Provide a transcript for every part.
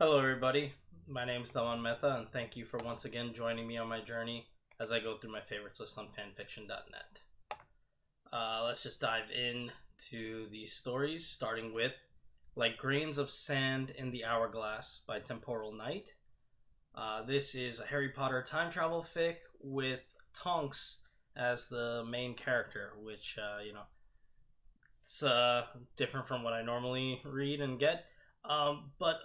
Hello, everybody. My name is Dhaman Mehta, and thank you for once again joining me on my journey as I go through my favorites list on fanfiction.net. Let's just dive in to these stories, starting with Like Grains of Sand in the Hourglass by Temporal Knight. This is a Harry Potter time travel fic with Tonks as the main character, which, it's different from what I normally read and get. But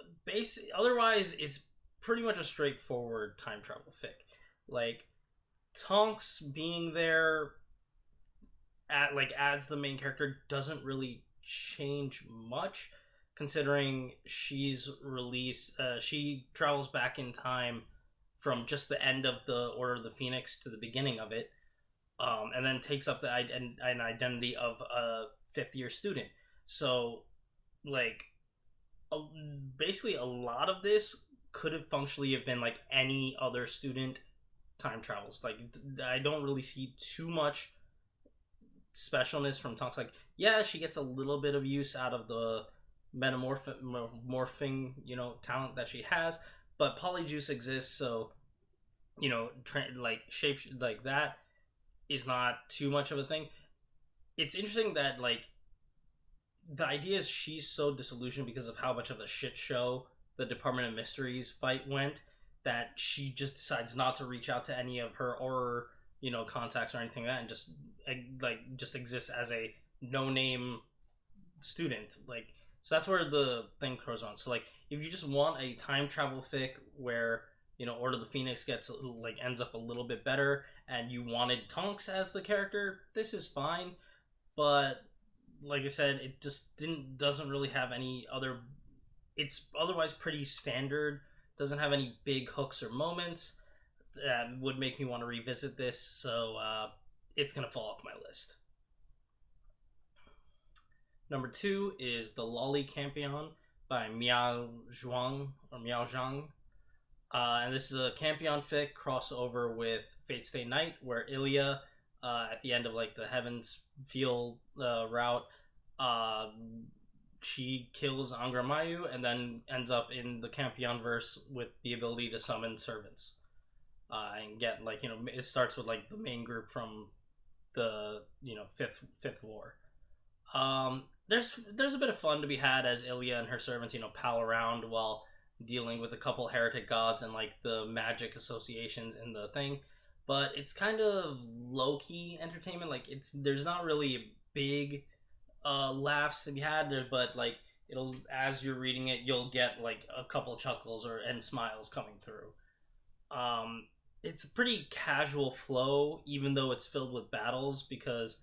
otherwise, it's pretty much a straightforward time travel fic. Like, Tonks being there adds the main character doesn't really change much, considering she travels back in time from just the end of the Order of the Phoenix to the beginning of it, and then takes up an identity of a fifth-year student. So, basically a lot of this could have functionally have been like any other student time travels. Like, I don't really see too much specialness from Tonks. Like, yeah, she gets a little bit of use out of the morphing, talent that she has, but polyjuice exists, so shape like that is not too much of a thing. It's interesting that the idea is she's so disillusioned because of how much of a shit show the Department of Mysteries fight went, that she just decides not to reach out to any of her or contacts or anything like that, and just exists as a no-name student. So that's where the thing goes on. So if you just want a time travel fic where Order of the Phoenix ends up a little bit better, and you wanted Tonks as the character, this is fine. But like I said, it just doesn't really have any other. It's otherwise pretty standard. Doesn't have any big hooks or moments that would make me want to revisit this. So it's gonna fall off my list. Number 2 is the Loli Campione by miauzhang. And this is a Campione fic crossover with Fate Stay Night, where Ilya, at the end of the Heavens Feel route, she kills Angramayu and then ends up in the Campione verse with the ability to summon servants, and get it starts with the main group from the fifth war. There's a bit of fun to be had as Illya and her servants pal around while dealing with a couple Heretic Gods and the magic associations in the thing, but it's kind of low-key entertainment. There's not really big laughs to be had there, but it'll, as you're reading it, you'll get a couple chuckles and smiles coming through. It's a pretty casual flow, even though it's filled with battles, because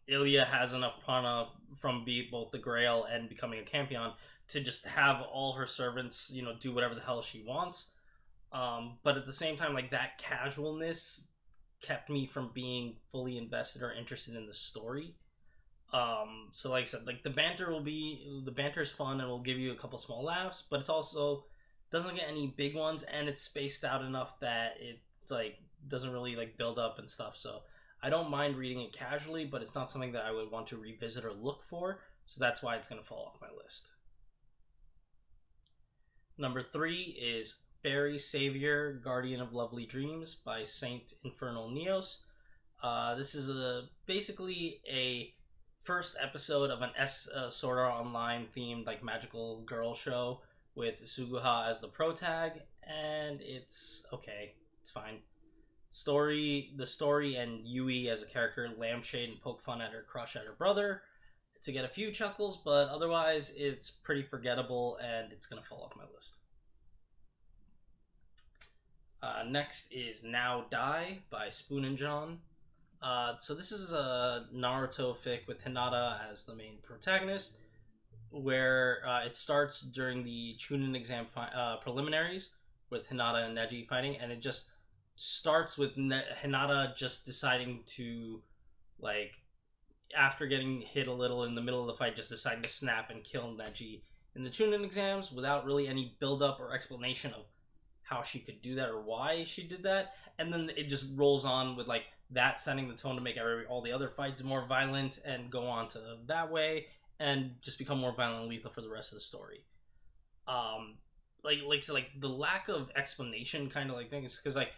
Ilya has enough prana from both the Grail and becoming a Campione to just have all her servants, do whatever the hell she wants. But at the same time, that casualness kept me from being fully invested or interested in the story. So like I said, the banter is fun and will give you a couple small laughs, but it's also doesn't get any big ones, and it's spaced out enough that it doesn't really build up and stuff. So I don't mind reading it casually, but it's not something that I would want to revisit or look for, so that's why it's going to fall off my list. Number 3 is Fairy Savior, Guardian of Lovely Dreams by SaintInfernalNeos. This is basically a first episode of an Sword Art Online themed magical girl show with Suguha as the protag, and it's okay. It's fine. The story and Yui as a character lampshade and poke fun at her crush at her brother to get a few chuckles, but otherwise it's pretty forgettable and it's gonna fall off my list. Next is Now Die by Spoon and John. So this is a Naruto fic with Hinata as the main protagonist, where it starts during the Chunin exam preliminaries with Hinata and Neji fighting, and it just starts with Hinata just deciding to, after getting hit a little in the middle of the fight, just deciding to snap and kill Neji in the Chunin exams without really any build-up or explanation of how she could do that or why she did that, and then it just rolls on with that setting the tone to make all the other fights more violent and go on to that way and just become more violent and lethal for the rest of the story. so like the lack of explanation kind of like thing is because like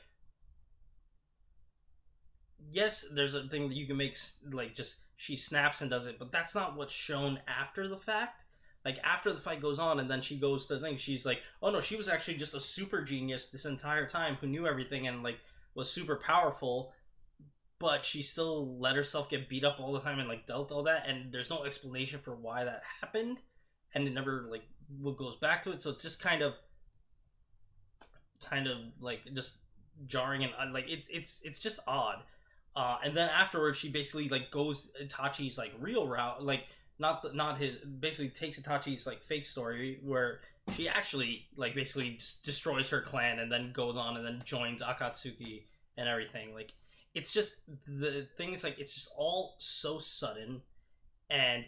yes, there's a thing that you can make like just she snaps and does it, but that's not what's shown after the fact. Like after the fight goes on, and then she goes to the thing. She's like, "Oh no, she was actually just a super genius this entire time who knew everything and like was super powerful, but she still let herself get beat up all the time and like dealt all that. And there's no explanation for why that happened, and it never like what goes back to it. So it's just kind of like just jarring and like it's just odd. And then afterwards, she basically like goes Itachi's like real route, like not his. Basically, takes Itachi's like fake story where she actually like basically just destroys her clan and then goes on and then joins Akatsuki and everything. Like it's just the thing is like it's just all so sudden, and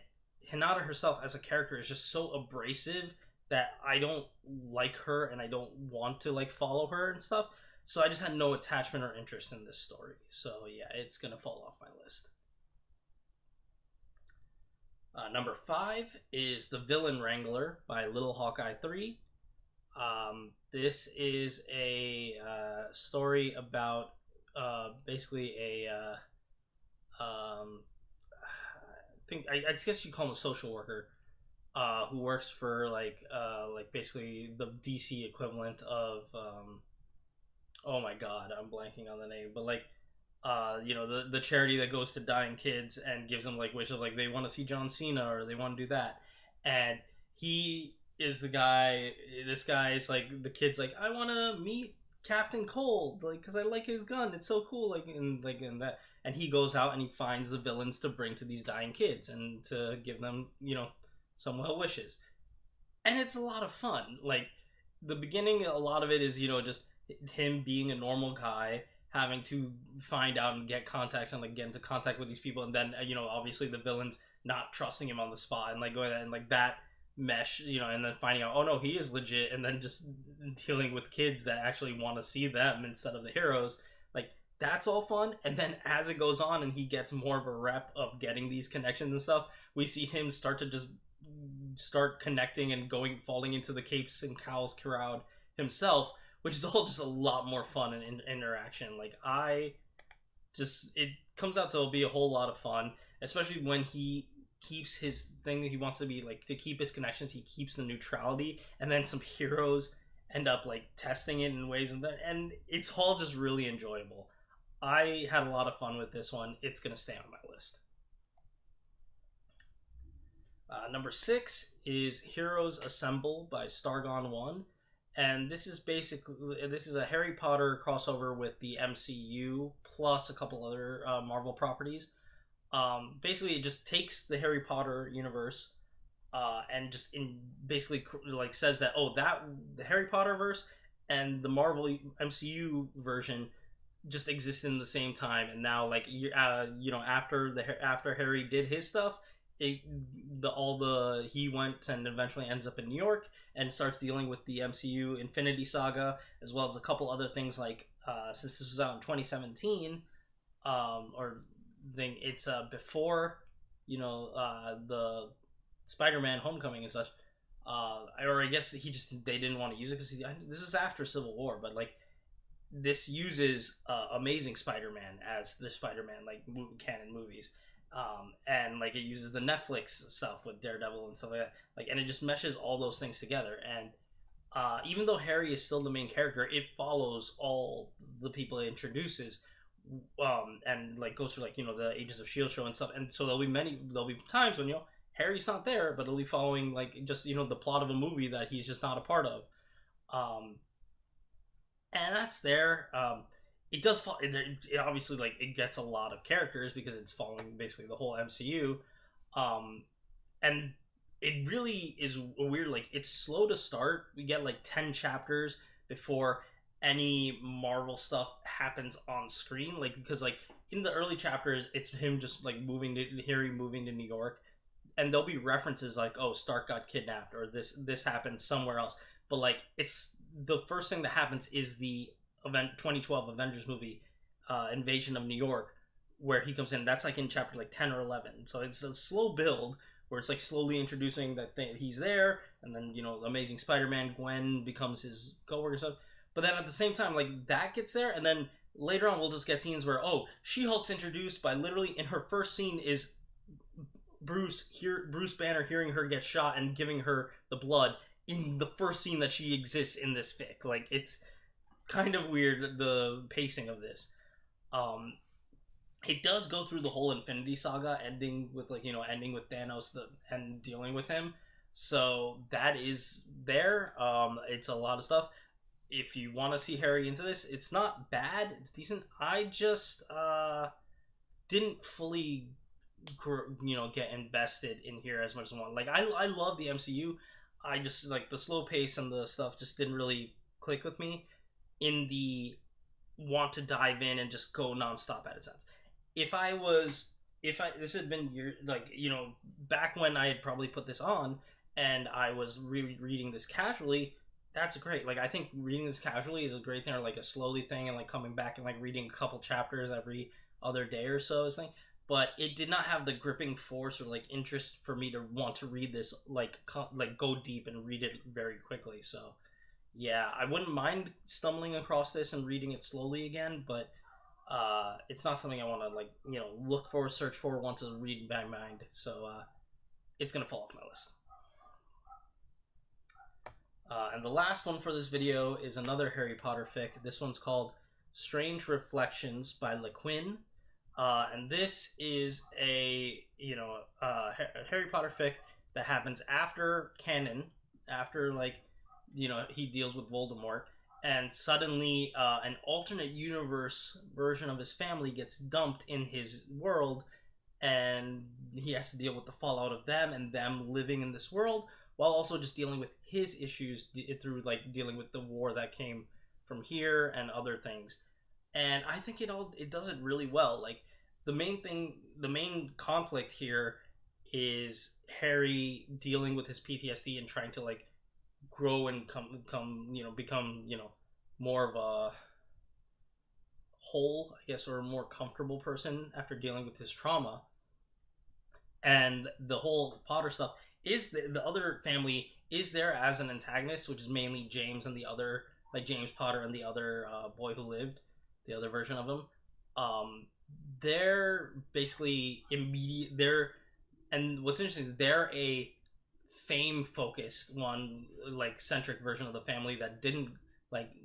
Hinata herself as a character is just so abrasive that I don't like her and I don't want to like follow her and stuff. So I just had no attachment or interest in this story. So yeah, it's gonna fall off my list. Number 5 is The Villain Wrangler by Little Hawkeye 3. This is a story about basically a I guess you call him a social worker who works for like basically the DC equivalent of oh my god, I'm blanking on the name, but like the charity that goes to dying kids and gives them like wishes, like they want to see John Cena or they want to do that, and he is the guy. This guy is like the kid's like, I want to meet Captain Cold, like because I like his gun, it's so cool, like in that, and he goes out and he finds the villains to bring to these dying kids and to give them some well wishes, and it's a lot of fun. Like the beginning, a lot of it is just him being a normal guy having to find out and get contacts and like get into contact with these people, and then obviously the villains not trusting him on the spot and like going and like that mesh, and then finding out, oh no, he is legit, and then just dealing with kids that actually want to see them instead of the heroes. Like that's all fun. And then as it goes on and he gets more of a rep of getting these connections and stuff, we see him start connecting and falling into the capes and cows crowd himself, which is all just a lot more fun and interaction. Like it comes out to be a whole lot of fun, especially when he keeps his thing that he wants to be like, to keep his connections, he keeps the neutrality, and then some heroes end up like testing it in ways, and it's all just really enjoyable. I had a lot of fun with this one. It's gonna stay on my list. Number 6 is Heroes Assemble by Stargone 1. And this is a Harry Potter crossover with the MCU plus a couple other Marvel properties. Basically, it just takes the Harry Potter universe and just basically like says that the Harry Potter verse and the Marvel MCU version just exist in the same time, and now like after Harry did his stuff, he went and eventually ends up in New York and starts dealing with the MCU Infinity Saga, as well as a couple other things like since this was out in 2017, it's before the Spider-Man Homecoming and such, or I guess they didn't want to use it because this is after Civil War, but like this uses Amazing Spider-Man as the Spider-Man like canon movies. And like it uses the Netflix stuff with Daredevil and stuff like that, like, and it just meshes all those things together. And even though Harry is still the main character, it follows all the people it introduces, and like goes through like the Agents of Shield show and stuff. And so there'll be times when Harry's not there, but it'll be following like just the plot of a movie that he's just not a part of, and that's there. It does fall. It obviously like it gets a lot of characters because it's following basically the whole MCU, and it really is weird. Like it's slow to start. We get like 10 chapters before any Marvel stuff happens on screen. Like because like in the early chapters, it's him just like Harry moving to New York, and there'll be references like, oh, Stark got kidnapped or this happened somewhere else. But like it's the first thing that happens is the 2012 Avengers movie, Invasion of New York, where he comes in. That's like in chapter like 10 or 11. So it's a slow build where it's like slowly introducing that he's there, and then Amazing Spider-Man Gwen becomes his coworker and stuff. But then at the same time, like, that gets there, and then later on we'll just get scenes where She-Hulk's introduced by literally in her first scene is Bruce Banner hearing her get shot and giving her the blood in the first scene that she exists in this fic. Like, it's kind of weird, the pacing of this. It does go through the whole Infinity Saga, ending with Thanos and dealing with him. So that is there. It's a lot of stuff. If you want to see Harry into this, it's not bad. It's decent. I just didn't fully get invested in here as much as I want. Like, I love the MCU. I just, like, the slow pace and the stuff just didn't really click with me in the want to dive in and just go nonstop at a sense. This had been back when I had probably put this on and I was reading this casually, that's great. Like, I think reading this casually is a great thing, or like a slowly thing, and like coming back and like reading a couple chapters every other day or so is thing. But it did not have the gripping force or like interest for me to want to read this like go deep and read it very quickly. So yeah, I wouldn't mind stumbling across this and reading it slowly again, but it's not something I want to look for, search for, want to read in my mind. So it's gonna fall off my list. And the last one for this video is another Harry Potter fic. This one's called Strange Reflections by LeQuinn. And this is a Harry Potter fic that happens after canon, after he deals with Voldemort, and suddenly an alternate universe version of his family gets dumped in his world, and he has to deal with the fallout of them and them living in this world, while also just dealing with his issues through dealing with the war that came from here and other things. And I think it does it really well. Like, the main conflict here is Harry dealing with his PTSD and trying to grow and become more of a whole, I guess, or a more comfortable person after dealing with his trauma. And the whole Potter stuff is the other family is there as an antagonist, which is mainly James and the other, James Potter and the other boy who lived, the other version of him. They're basically and what's interesting is they're a fame focused one, centric version of the family that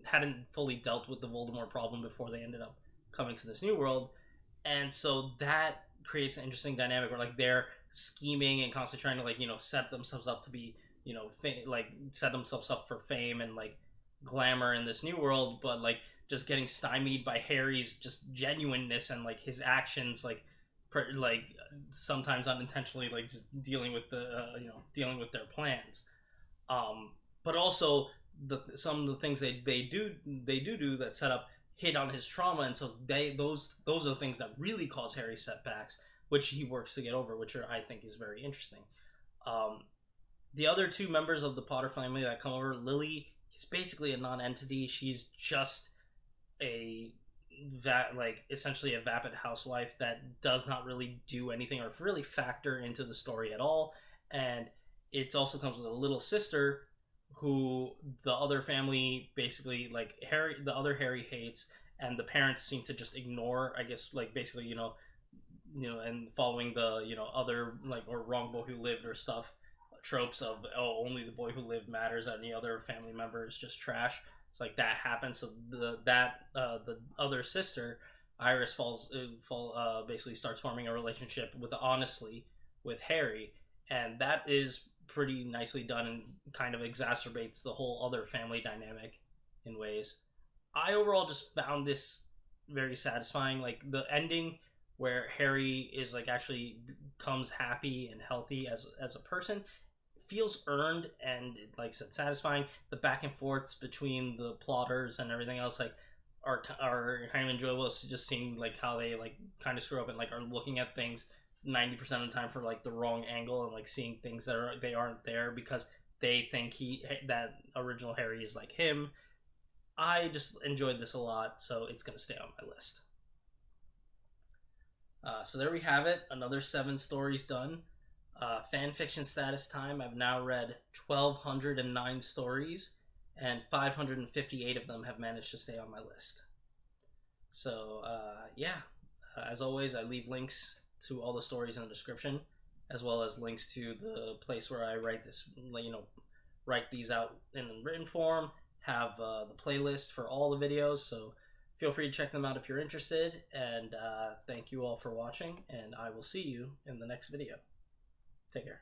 hadn't fully dealt with the Voldemort problem before they ended up coming to this new world. And so that creates an interesting dynamic where they're scheming and constantly trying to set themselves up to be set themselves up for fame and glamour in this new world, but just getting stymied by Harry's just genuineness and his actions, sometimes unintentionally, just dealing with dealing with their plans. But also some of the things they do that set up hit on his trauma, and so those are the things that really cause Harry setbacks, which he works to get over, which I think is very interesting. The other two members of the Potter family that come over, Lily is basically a non-entity. She's just essentially a vapid housewife that does not really do anything or really factor into the story at all. And it also comes with a little sister who the other family basically the other Harry hates, and the parents seem to just ignore, I guess, basically and following the other or wrong boy who lived or stuff tropes of only the boy who lived matters and the other family member is just trash. So that happens. So the other sister, Iris, basically starts forming a relationship honestly with Harry, and that is pretty nicely done and kind of exacerbates the whole other family dynamic in ways. I overall just found this very satisfying. The ending where Harry is actually becomes happy and healthy as a person feels earned and satisfying. The back and forths between the plotters and everything else are kind of enjoyable. It's just seeing how they kind of screw up and are looking at things 90% of the time for the wrong angle, and seeing things that they aren't there because they think that original Harry is like him. I just enjoyed this a lot, so it's gonna stay on my list. So there we have it, another 7 stories done. Fan fiction status time. I've now read 1,209 stories, and 558 of them have managed to stay on my list. So, yeah. As always, I leave links to all the stories in the description, as well as links to the place where I write this, write these out in written form, have the playlist for all the videos, so feel free to check them out if you're interested, and thank you all for watching, and I will see you in the next video. Take care.